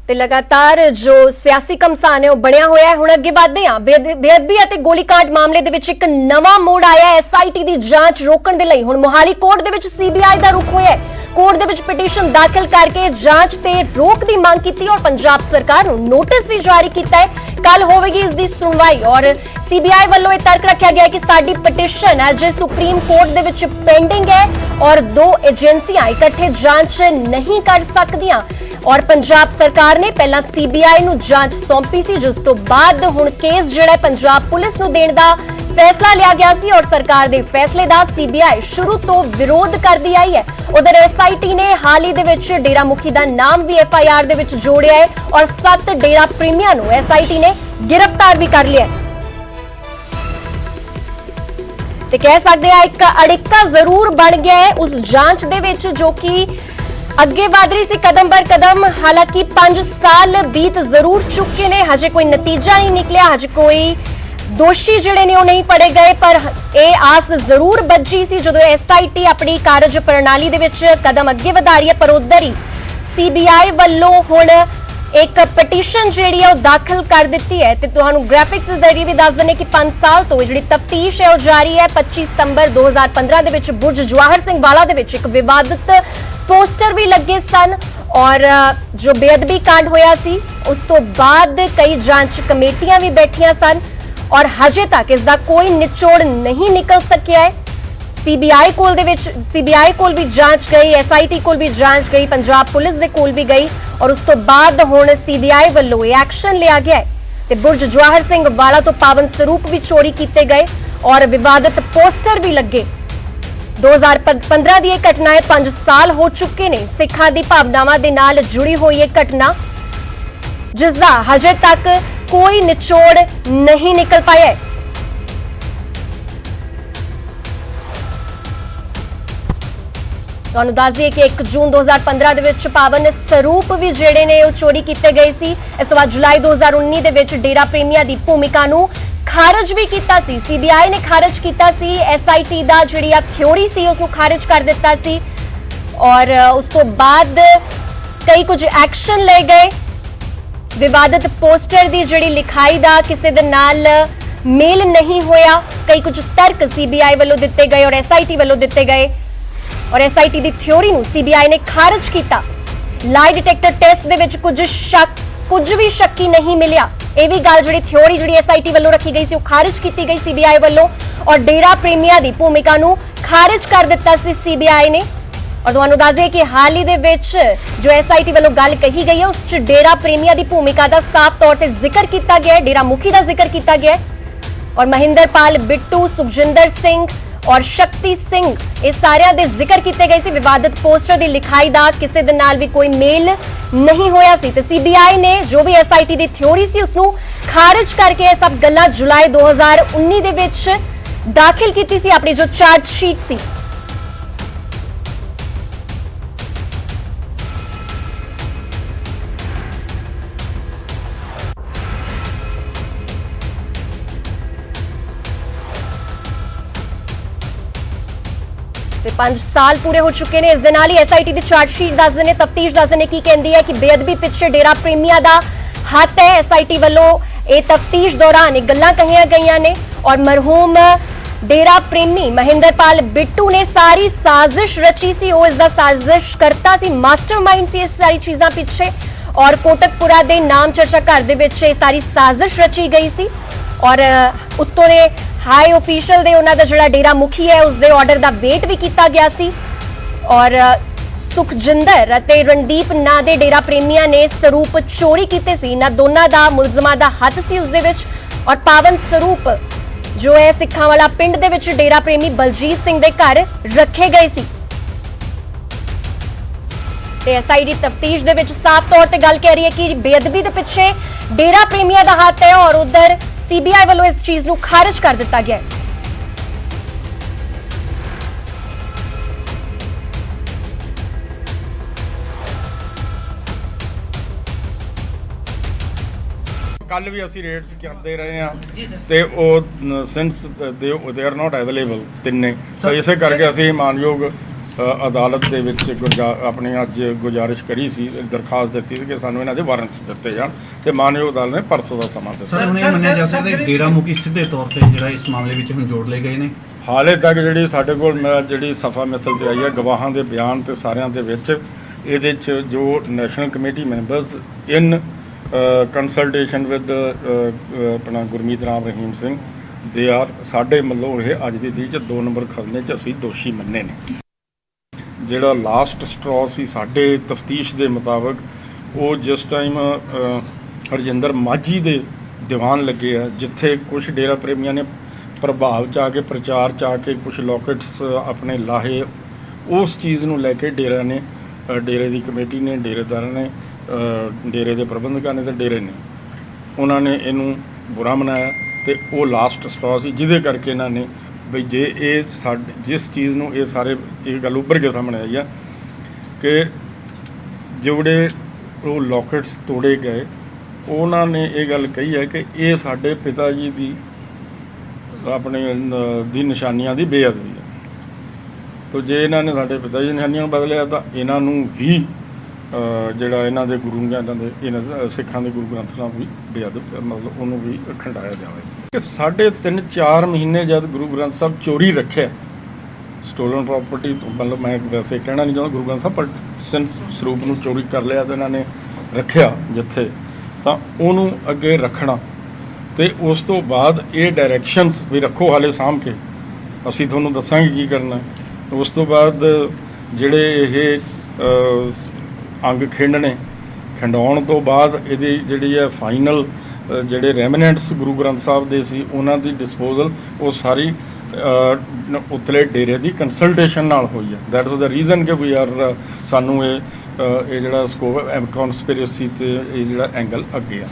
ਤੇ ਲਗਾਤਾਰ ਜੋ ਸਿਆਸੀ ਘਮਸਾਨ ਹੈ ਉਹ ਬਣਿਆ ਹੋਇਆ ਹੈ। ਹੁਣ ਅੱਗੇ ਵਧਦੇ ਹਾਂ। ਬੇਅਦਬੀ ਅਤੇ ਗੋਲੀकांड ਮਾਮਲੇ ਦੇ ਵਿੱਚ ਇੱਕ ਨਵਾਂ ਮੋੜ ਆਇਆ ਹੈ। ਐਸਆਈਟੀ ਦੀ ਜਾਂਚ ਰੋਕਣ ਦੇ ਲਈ ਹੁਣ ਮੋਹਾਲੀ ਕੋਰਟ ਦੇ ਵਿੱਚ ਸੀਬੀਆਈ ਦਾ ਰੁਖ ਹੋਇਆ ਹੈ। ਕੋਰਟ ਦੇ ਵਿੱਚ ਪਟੀਸ਼ਨ ਦਾਖਲ ਕਰਕੇ ਜਾਂਚ ਤੇ ਰੋਕ ਦੀ ਮੰਗ ਕੀਤੀ ਔਰ ਪੰਜਾਬ ਸਰਕਾਰ ਨੂੰ ਨੋਟਿਸ ਵੀ ਜਾਰੀ ਕੀਤਾ ਹੈ। ਕੱਲ ਹੋਵੇਗੀ ਇਸ ਦੀ ਸੁਣਵਾਈ ਔਰ सीबीआई ਵੱਲੋਂ ਇਹ ਤਰਕ ਰੱਖਿਆ ਗਿਆ ਕਿ ਸਾਡੀ ਪਟੀਸ਼ਨ ਅਜੇ ਸੁਪਰੀਮ ਕੋਰਟ ਦੇ ਵਿੱਚ ਪੈਂਡਿੰਗ ਹੈ ਔਰ ਦੋ ਏਜੰਸੀਆਂ ਇਕੱਠੇ ਜਾਂਚ ਨਹੀਂ ਕਰ ਸਕਦੀਆਂ ਔਰ ਪੰਜਾਬ ਸਰਕਾਰ ਨੇ ਪਹਿਲਾਂ सीबीआई ਨੂੰ ਜਾਂਚ ਸੌਂਪੀ ਸੀ, ਜਿਸ ਤੋਂ ਬਾਅਦ ਹੁਣ ਕੇਸ ਜਿਹੜਾ ਪੰਜਾਬ ਪੁਲਿਸ ਨੂੰ ਦੇਣ ਦਾ फैसला लिया गया सी और सरकार दे फैसले दा सीबीआई शुरू तो विरोध करदी आई है। उधर एसआईटी ने हाल ही दे विच डेरा मुखी दा नाम भी एफआईआर दे विच जोड़िया है और 7 डेरा प्रेमियां नूं एसआईटी ने गिरफ्तार भी कर लिया है। ते कह सकते हैं एक अड़िक्का जरूर बन गया है उस जांच दे विच जो कि अगे वध रही सी कदम बर कदम। हालांकि 5 साल बीत जरूर चुके ने, हजे कोई नतीजा नहीं निकलिया, हजे कोई दोषी जिहड़े ने नहीं फड़े गए, पर यह आस जरूर बची सी जो एसआईटी अपनी कार्य प्रणाली दे विच कदम अगे वधा रही है। पर उधर ही सीबीआई वालों हुण एक पटीशन जिहड़ी है दाखिल कर दी है। ते तुहानूं ग्राफिक्स के जरिए भी दस देने कि 5 साल तो जिहड़ी तफ्तीश है जारी है। 25 सितंबर 2015 दे विच बुर्ज जवाहर सिंह वाला दे विच एक विवादित पोस्टर भी लगे सन और जो बेअदबी कांड होया सी उस तो बाद कई जांच कमेटियां भी बैठियां सन और हजे तक इसका कोई निचोड़ नहीं निकल सकिया है। सीबीआई कोल दे विच सीबीआई कोल भी जांच गई, एसआईटी कोल भी जांच गई, पंजाब पुलिस दे कोल भी गई और उस तो बाद हुण सीबीआई वल्लों एक्शन लिया गया है ते बुर्ज जवाहर सिंह वाला तो पावन स्वरूप भी चोरी किए गए और विवादित पोस्टर भी लगे। 2015 दी यह घटना है, 5 साल हो चुके ने सिखां दी भावनावां दे नाल जुड़ी हुई यह घटना जिसका हजे तक कोई निचोड़ नहीं निकल पाया है। तुहानूं दस दईए कि 1 जून 2015 दे विच पावन स्वरूप भी जिहड़े ने चोरी किए गए सी। इस तो बाद जुलाई 2019 दे विच डेरा प्रेमियां दी भूमिका नूं खारिज भी कीता सी, सीबीआई ने खारिज कीता सी। एसआईटी दा जिहड़ी आ थ्योरी सी उसनूं खारिज कर दिता सी और उस तो बाद कई कुछ एक्शन ले गए। विवादित पोस्टर की जिहड़ी लिखाई दा किसी दे नाल मेल नहीं होया, कई कुछ तर्क सीबीआई वालों दिते गए और एसआईटी वालों दिते गए और एसआईटी दी थ्योरी नूं सीबीआई ने खारिज किया। लाई डिटेक्टर टेस्ट दे विच कुछ भी शक्की नहीं मिलिया। यह भी गल जिहड़ी थ्योरी जिहड़ी एसआईटी वालों रखी गई सी खारिज की गई सीबीआई वालों और डेरा प्रेमियां दी भूमिका नूं खारिज कर दिता सी सीबीआई ने। और तुहानूं दस दईए कि हाल ही दे विच जो एसआईटी वालों गल कही गई है उस च डेरा प्रेमियां दी भूमिका का साफ तौर पर जिक्र किया गया है, डेरा मुखी का जिक्र किया गया है और महेंद्रपाल बिट्टू, सुखजिंदर सिंह और शक्ति सिंह इस सारियां दे जिक्र किए गए सी। विवादित पोस्टर की लिखाई का किसी दे नाल भी कोई मेल नहीं होया सी। ते सीबीआई ने जो भी एसआईटी की थ्योरी सी उसनूं खारिज करके यह सब गल्लां जुलाई 2019 दे विच दाखिल की सी अपनी जो चार्जशीट सी। ते 5 साल पूरे हो चुके हैं। इस दे नाल ही एसआईटी की चार्जशीट दस देने, तफ्तीश दस देने की कहती है कि बेअदबी पिछे डेरा प्रेमियां दा हथ है। एसआईटी वालों ये तफ्तीश दौरान गल्लां कहियां गईयां ने और मरहूम डेरा प्रेमी महेंद्रपाल बिट्टू ने सारी साजिश रची सी, वो इसका साजिश करता सी, मास्टरमाइंड सी इस सारी चीज़ां पिछे और कोटकपुरा दे नाम चर्चा घर दे विच ये सारी साजिश रची गई सी और उत्तों दे हाई ऑफिशियल दे उन्हां दा जिहड़ा डेरा मुखी है उसके ऑर्डर का वेट भी किया गया सी और सुखजिंदर अते रणदीप नां दे डेरा प्रेमियां ने स्वरूप चोरी कीते सी। इन्हां दोनां दा मुलजमां दा हथ सी उसदे विच और पावन स्वरूप जो है सिखां वाला पिंड दे विच डेरा प्रेमी बलजीत सिंह दे घर रखे गए सी। एसआईटी तफ्तीश दे विच साफ तौर पर गल कह रही है कि बेअदबी दे पिछे डेरा प्रेमियां दा हाथ है और उधर सीबीआई वालों इस चीज नूं खारिज कर दिता गया है। कल भी असी रेट्स करते रहे हैं तो since they are not available तिन्ने तो इसे करके असी मानयोग ਅਦਾਲਤ ਦੇ ਵਿੱਚ ਆਪਣੀ ਅੱਜ ਗੁਜ਼ਾਰਿਸ਼ ਕਰੀ ਸੀ, ਦਰਖਾਸਤ ਦਿੱਤੀ ਸੀ ਕਿ ਸਾਨੂੰ ਇਹਨਾਂ ਦੇ ਵਾਰੰਟਸ ਦਿੱਤੇ ਜਾਣ ਤੇ ਮਾਨਯੋਗ ਅਦਾਲਤ ਨੇ ਪਰਸੋਂ ਦਾ ਸਮਾਂ ਦਿੱਤਾ। ਸਰ ਹੁਣ ਇਹ ਮੰਨਿਆ ਜਾ ਸਕਦਾ ਕਿ ਡੇਰਾ ਮੁਖੀ ਸਿੱਧੇ ਤੌਰ ਤੇ ਜਿਹੜਾ ਇਸ ਮਾਮਲੇ ਵਿੱਚ ਹੁਣ ਜੋੜ ਲਏ ਗਏ ਨੇ। ਹਾਲੇ ਤੱਕ ਜਿਹੜੀ ਸਾਡੇ ਕੋਲ ਜਿਹੜੀ ਸਫਾ ਮਿਸਲ ਤੇ ਆਈ ਹੈ, ਗਵਾਹਾਂ ਦੇ ਬਿਆਨ ਤੇ ਸਾਰਿਆਂ ਦੇ ਵਿੱਚ ਇਹਦੇ 'ਚ ਜੋ national committee members in consultation with ਆਪਣਾ ਗੁਰਮੀਤ ਰਾਮ ਰਹੀਮ ਸਿੰਘ ਦੇ ਆਰ ਸਾਡੇ ਵੱਲੋਂ ਇਹ ਅੱਜ ਦੀ ਤਰੀਕ 'ਚ 2 ਨੰਬਰ ਖਜ਼ਨੇ 'ਚ ਅਸੀਂ ਦੋਸ਼ੀ ਮੰਨੇ ਨੇ। ਜਿਹੜਾ ਲਾਸਟ ਸਟ੍ਰॉ ਸੀ ਸਾਡੇ ਤਫਤੀਸ਼ ਦੇ ਮੁਤਾਬਕ, ਉਹ ਜਿਸ ਟਾਈਮ ਹਰਜਿੰਦਰ ਮਾਝੀ ਦੇ ਦੀਵਾਨ ਲੱਗੇ ਆ, ਜਿੱਥੇ ਕੁਝ ਡੇਰਾ ਪ੍ਰੇਮੀਆਂ ਨੇ ਪ੍ਰਭਾਵ 'ਚ ਆ ਕੇ ਪ੍ਰਚਾਰ 'ਚ ਆ ਕੇ ਕੁਝ ਲੋਕੇਟਸ ਆਪਣੇ ਲਾਹੇ, ਉਸ ਚੀਜ਼ ਨੂੰ ਲੈ ਕੇ ਡੇਰੇ ਦੀ ਕਮੇਟੀ ਨੇ, ਡੇਰੇਦਾਰਾਂ ਨੇ, ਡੇਰੇ ਦੇ ਪ੍ਰਬੰਧਕਾਂ ਨੇ ਤੇ ਡੇਰੇ ਨੇ, ਉਹਨਾਂ ਨੇ ਇਹਨੂੰ ਬੁਰਾ ਮਨਾਇਆ ਤੇ ਉਹ ਲਾਸਟ ਸਟ੍ਰॉ ਸੀ, ਜਿਹਦੇ ਕਰਕੇ ਇਹਨਾਂ ਨੇ ਬਈ ਜੇ ਇਹ ਸਾਡੇ ਜਿਸ ਚੀਜ਼ ਨੂੰ ਇਹ ਸਾਰੇ ਇਹ ਗੱਲ ਉੱਭਰ ਕੇ ਸਾਹਮਣੇ ਆਈ ਆ ਕਿ ਜਿਹੜੇ ਉਹ ਲੋਕੇਟਸ ਤੋੜੇ ਗਏ, ਉਹਨਾਂ ਨੇ ਇਹ ਗੱਲ ਕਹੀ ਹੈ ਕਿ ਇਹ ਸਾਡੇ ਪਿਤਾ ਜੀ ਦੀ ਆਪਣੇ ਦੀ ਨਿਸ਼ਾਨੀਆਂ ਦੀ ਬੇਅਦਬੀ ਹੈ। ਤੋ ਜੇ ਇਹਨਾਂ ਨੇ ਸਾਡੇ ਪਿਤਾ ਜੀ ਦੀ ਨਿਸ਼ਾਨੀਆਂ ਨੂੰ ਬਦਲਿਆ ਤਾਂ ਇਹਨਾਂ ਨੂੰ ਵੀ ਜਿਹੜਾ ਇਹਨਾਂ ਦੇ ਗੁਰੂ ਜਾਂ ਇਹਨਾਂ ਸਿੱਖਾਂ ਦੇ ਗੁਰੂ ਗ੍ਰੰਥ ਨਾਲ ਵੀ ਬੇਅਦਬ ਮਤਲਬ ਉਹਨੂੰ ਵੀ ਖੰਡਾਇਆ ਜਾਵੇ ਕਿ 3.5-4 ਮਹੀਨੇ ਜਦ ਗੁਰੂ ਗ੍ਰੰਥ ਸਾਹਿਬ ਚੋਰੀ ਰੱਖਿਆ, ਸਟੋਲਨ ਪ੍ਰਾਪਰਟੀ ਮਤਲਬ ਮੈਂ ਵੈਸੇ ਕਹਿਣਾ ਨਹੀਂ ਚਾਹੁੰਦਾ ਗੁਰੂ ਗ੍ਰੰਥ ਸਾਹਿਬ, ਪਰ ਸਿੰਸ ਸਰੂਪ ਨੂੰ ਚੋਰੀ ਕਰ ਲਿਆ ਤੇ ਇਹਨਾਂ ਨੇ ਰੱਖਿਆ ਜਿੱਥੇ, ਤਾਂ ਉਹਨੂੰ ਅੱਗੇ ਰੱਖਣਾ ਤੇ ਉਸ ਤੋਂ ਬਾਅਦ ਇਹ ਡਾਇਰੈਕਸ਼ਨਸ ਵੀ ਰੱਖੋ ਹਾਲੇ ਸਾਂਭ ਕੇ, ਅਸੀਂ ਤੁਹਾਨੂੰ ਦੱਸਾਂਗੇ ਕੀ ਕਰਨਾ। ਉਸ ਤੋਂ ਬਾਅਦ ਜਿਹੜੇ ਇਹ ਅੰਗ ਖਿੰਡਾਉਣ ਤੋਂ ਬਾਅਦ ਇਹਦੀ ਜਿਹੜੀ ਹੈ ਫਾਈਨਲ ਜਿਹੜੇ ਰੈਮਨੈਂਟਸ ਗੁਰੂ ਗ੍ਰੰਥ ਸਾਹਿਬ ਦੇ ਸੀ ਉਹਨਾਂ ਦੀ ਡਿਸਪੋਜ਼ਲ ਉਹ ਸਾਰੀ ਉਤਲੇ ਡੇਰੇ ਦੀ ਕੰਸਲਟੇਸ਼ਨ ਨਾਲ ਹੋਈ ਹੈ। ਦੈਟ ਇਜ਼ ਦ ਰੀਜ਼ਨ ਕਿ ਵੀ ਆਰ ਸਾਨੂੰ ਇਹ ਜਿਹੜਾ ਸਕੋਪ ਕਨਸਪੀਰੇਸੀ ਤੇ ਇਹ ਜਿਹੜਾ ਐਂਗਲ ਅੱਗੇ ਆ।